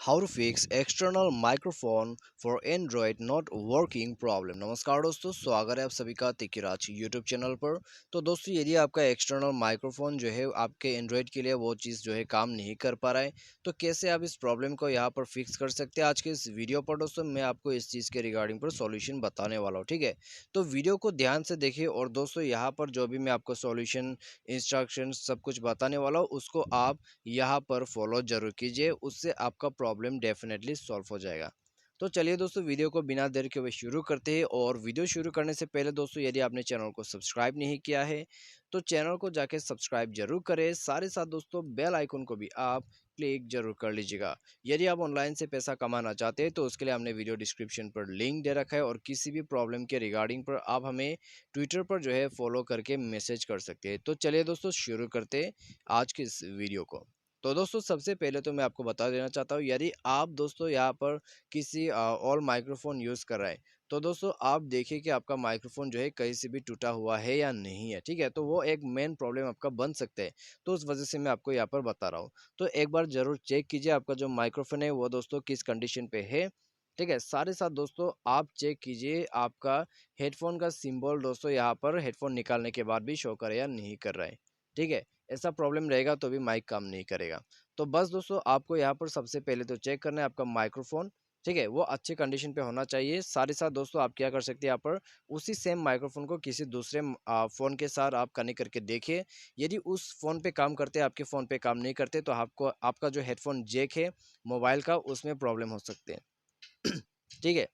How to fix external microphone for Android not working problem. नमस्कार दोस्तों, स्वागत है आप सभी का तिकिराज यूट्यूब चैनल पर। तो दोस्तों, यदि आपका एक्सटर्नल माइक्रोफोन जो है आपके एंड्रॉयड के लिए वो चीज़ जो है काम नहीं कर पा रहा है, तो कैसे आप इस प्रॉब्लम को यहाँ पर फिक्स कर सकते हैं। आज के इस वीडियो पर दोस्तों मैं आपको इस चीज़ के रिगार्डिंग पर सॉल्यूशन बताने वाला हूँ, ठीक है। तो वीडियो को ध्यान से देखिए और दोस्तों यहाँ पर जो भी मैं आपको सॉल्यूशन, इंस्ट्रक्शन सब कुछ बताने वाला हूँ उसको आप यहाँ पर फॉलो जरूर कीजिए, उससे आपका प्रॉब्लम डेफिनेटली सॉल्व हो जाएगा। तो चलिए दोस्तों, वीडियो को बिना देर के हुए शुरू करते हैं। और वीडियो शुरू करने से पहले दोस्तों, यदि आपने चैनल को सब्सक्राइब नहीं किया है तो चैनल को जाके सब्सक्राइब जरूर करें। साथ ही साथ दोस्तों, बेल आइकन को भी आप क्लिक जरूर कर लीजिएगा। यदि आप ऑनलाइन से पैसा कमाना चाहते हैं तो उसके लिए हमने वीडियो डिस्क्रिप्शन पर लिंक दे रखा है, और किसी भी प्रॉब्लम के रिगार्डिंग पर आप हमें ट्विटर पर जो है फॉलो करके मैसेज कर सकते हैं। तो चलिए दोस्तों, शुरू करते हैं आज की इस वीडियो को। तो दोस्तों, सबसे पहले तो मैं आपको बता देना चाहता हूँ, यदि आप दोस्तों यहाँ पर किसी और माइक्रोफोन यूज़ कर रहे हैं तो दोस्तों आप देखिए कि आपका माइक्रोफोन जो है कहीं से भी टूटा हुआ है या नहीं है, ठीक है। तो वो एक मेन प्रॉब्लम आपका बन सकता है, तो उस वजह से मैं आपको यहाँ पर बता रहा हूँ। तो एक बार जरूर चेक कीजिए आपका जो माइक्रोफोन है वो दोस्तों किस कंडीशन पे है, ठीक है। साथ ही साथ दोस्तों आप चेक कीजिए आपका हेडफोन का सिंबल दोस्तों यहाँ पर हेडफोन निकालने के बाद भी शो करे या नहीं कर रहा है, ठीक है। ऐसा प्रॉब्लम रहेगा तो भी माइक काम नहीं करेगा। तो बस दोस्तों, आपको यहाँ पर सबसे पहले तो चेक करना है आपका माइक्रोफोन, ठीक है, वो अच्छे कंडीशन पे होना चाहिए। साथ ही साथ दोस्तों आप क्या कर सकते हैं, यहाँ पर उसी सेम माइक्रोफोन को किसी दूसरे फ़ोन के साथ आप कनेक्ट करके देखिए। यदि उस फ़ोन पे काम करते हैं, आपके फ़ोन पे काम नहीं करते, तो आपको आपका जो हेडफोन जैक है मोबाइल का उसमें प्रॉब्लम हो सकते हैं। ठीक है।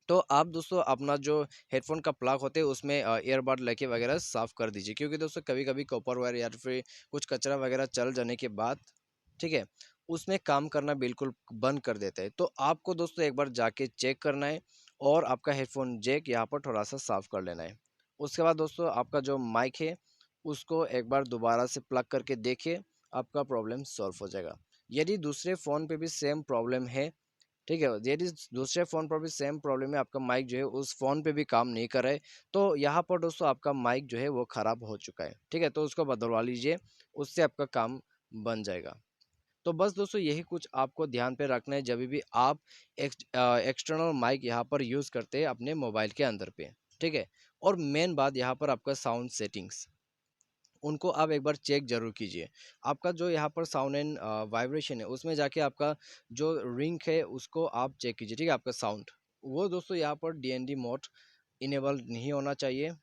तो आप दोस्तों अपना जो हेडफोन का प्लग होते हैं उसमें ईयरबड लेके वगैरह साफ़ कर दीजिए, क्योंकि दोस्तों कभी-कभी कॉपर वायर या फिर कुछ कचरा वगैरह चल जाने के बाद, ठीक है, उसमें काम करना बिल्कुल बंद कर देता है। तो आपको दोस्तों एक बार जाके चेक करना है और आपका हेडफोन जैक यहाँ पर थोड़ा-सा साफ़ कर लेना है। उसके बाद दोस्तों आपका जो माइक है उसको एक बार दोबारा से प्लग करके देखिए, आपका प्रॉब्लम सॉल्व हो जाएगा। यदि दूसरे फ़ोन पे भी सेम प्रॉब्लम है, ठीक है, यदि दूसरे फ़ोन पर भी सेम प्रॉब्लम है, आपका माइक जो है उस फ़ोन पे भी काम नहीं कर रहा है, तो यहाँ पर दोस्तों आपका माइक जो है वो ख़राब हो चुका है, ठीक है। तो उसको बदलवा लीजिए, उससे आपका काम बन जाएगा। तो बस दोस्तों यही कुछ आपको ध्यान पे रखना है जब भी आप एक्सटर्नल माइक यहाँ पर यूज़ करते हैं अपने मोबाइल के अंदर पे, ठीक है। और मेन बात यहाँ पर आपका साउंड सेटिंग्स, उनको आप एक बार चेक ज़रूर कीजिए। आपका जो यहाँ पर साउंड एंड वाइब्रेशन है उसमें जाके आपका जो रिंग है उसको आप चेक कीजिए, ठीक है। आपका साउंड, वो दोस्तों यहाँ पर डीएनडी मोड इनेबल नहीं होना चाहिए,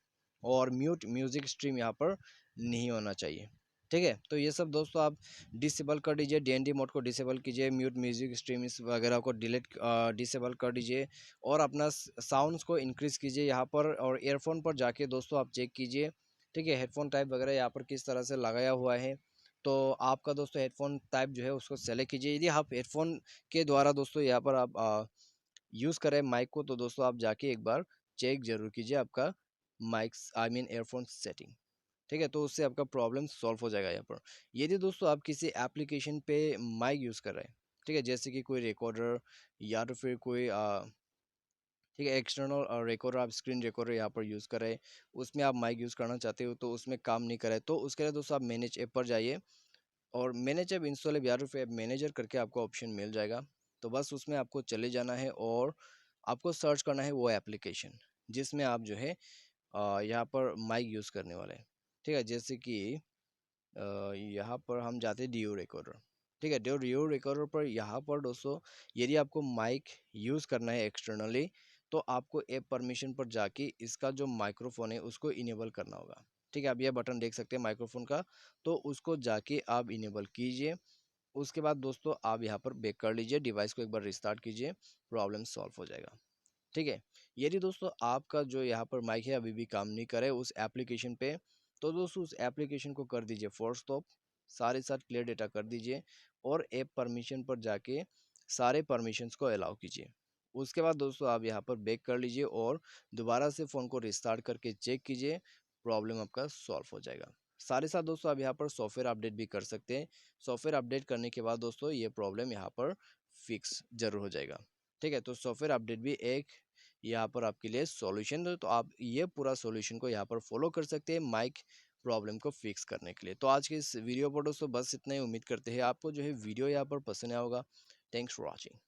और म्यूट म्यूजिक स्ट्रीम यहाँ पर नहीं होना चाहिए, ठीक है। तो ये सब दोस्तों आप डिसेबल कर दीजिए, डीएनडी मोड को डिसेबल कीजिए, म्यूट म्यूजिक स्ट्रीम इस वगैरह को डिसेबल कर दीजिए, और अपना साउंड्स को इंक्रीज कीजिए यहाँ पर। और ईयरफोन पर जाके दोस्तों आप चेक कीजिए, ठीक है, हेडफोन टाइप वगैरह यहाँ पर किस तरह से लगाया हुआ है। तो आपका दोस्तों हेडफोन टाइप जो है उसको सेलेक्ट कीजिए। यदि आप हेडफोन के द्वारा दोस्तों यहाँ पर आप यूज़ करें माइक को, तो दोस्तों आप जाके एक बार चेक जरूर कीजिए आपका mics I mean earphone setting, ठीक है। तो उससे आपका प्रॉब्लम सॉल्व हो जाएगा यहाँ पर। यदि दोस्तों आप किसी एप्लीकेशन पे माइक यूज़ कर रहे हैं, ठीक है, जैसे कि कोई रिकॉर्डर या तो फिर कोई ठीक है, एक्सटर्नल रिकॉर्डर, आप स्क्रीन रिकॉर्डर यहाँ पर यूज़ कर रहे हैं, उसमें आप माइक यूज़ करना चाहते हो तो उसमें काम नहीं करे, तो उसके लिए दोस्तों आप मैनेज ऐप पर जाइए, और मैनेज ऐप इंस्टॉल या फिर ऐप मैनेजर करके आपको ऑप्शन मिल जाएगा। तो बस उसमें आपको चले जाना है और आपको सर्च करना है वो एप्लीकेशन जिसमें आप जो है यहाँ पर माइक यूज़ करने वाले हैं, ठीक है। जैसे कि यहाँ पर हम जाते हैं डियो रिकॉर्डर, ठीक है। डियो रिकॉर्डर पर यहाँ पर दोस्तों यदि आपको माइक यूज़ करना है एक्सटर्नली, तो आपको ऐप परमिशन पर जाके इसका जो माइक्रोफोन है उसको इनेबल करना होगा, ठीक है। आप यह बटन देख सकते हैं माइक्रोफोन का, तो उसको जाके आप इनेबल कीजिए। उसके बाद दोस्तों आप यहाँ पर बैक कर लीजिए, डिवाइस को एक बार रिस्टार्ट कीजिए, प्रॉब्लम सॉल्व हो जाएगा, ठीक है। यदि दोस्तों आपका जो यहाँ पर माइक है अभी भी काम नहीं करे उस एप्लीकेशन पे, तो दोस्तों उस एप्लीकेशन को कर दीजिए फोर्स स्टॉप, सारे साथ क्लियर डेटा कर दीजिए, और ऐप परमिशन पर जाके सारे परमिशंस को अलाउ कीजिए। उसके बाद दोस्तों आप यहाँ पर बैक कर लीजिए और दोबारा से फ़ोन को रिस्टार्ट करके चेक कीजिए, प्रॉब्लम आपका सॉल्व हो जाएगा। सारे साथ दोस्तों आप यहाँ पर सॉफ्टवेयर अपडेट भी कर सकते हैं। सॉफ्टवेयर अपडेट करने के बाद दोस्तों ये प्रॉब्लम यहाँ पर फिक्स ज़रूर हो जाएगा, ठीक है। तो सॉफ्टवेयर अपडेट भी एक यहाँ पर आपके लिए सॉल्यूशन है, तो आप ये पूरा सॉल्यूशन को यहाँ पर फॉलो कर सकते हैं माइक प्रॉब्लम को फिक्स करने के लिए। तो आज के इस वीडियो पर दोस्तों बस इतना ही। उम्मीद करते हैं आपको जो है वीडियो यहाँ पर पसंद आया होगा। Thanks for watching.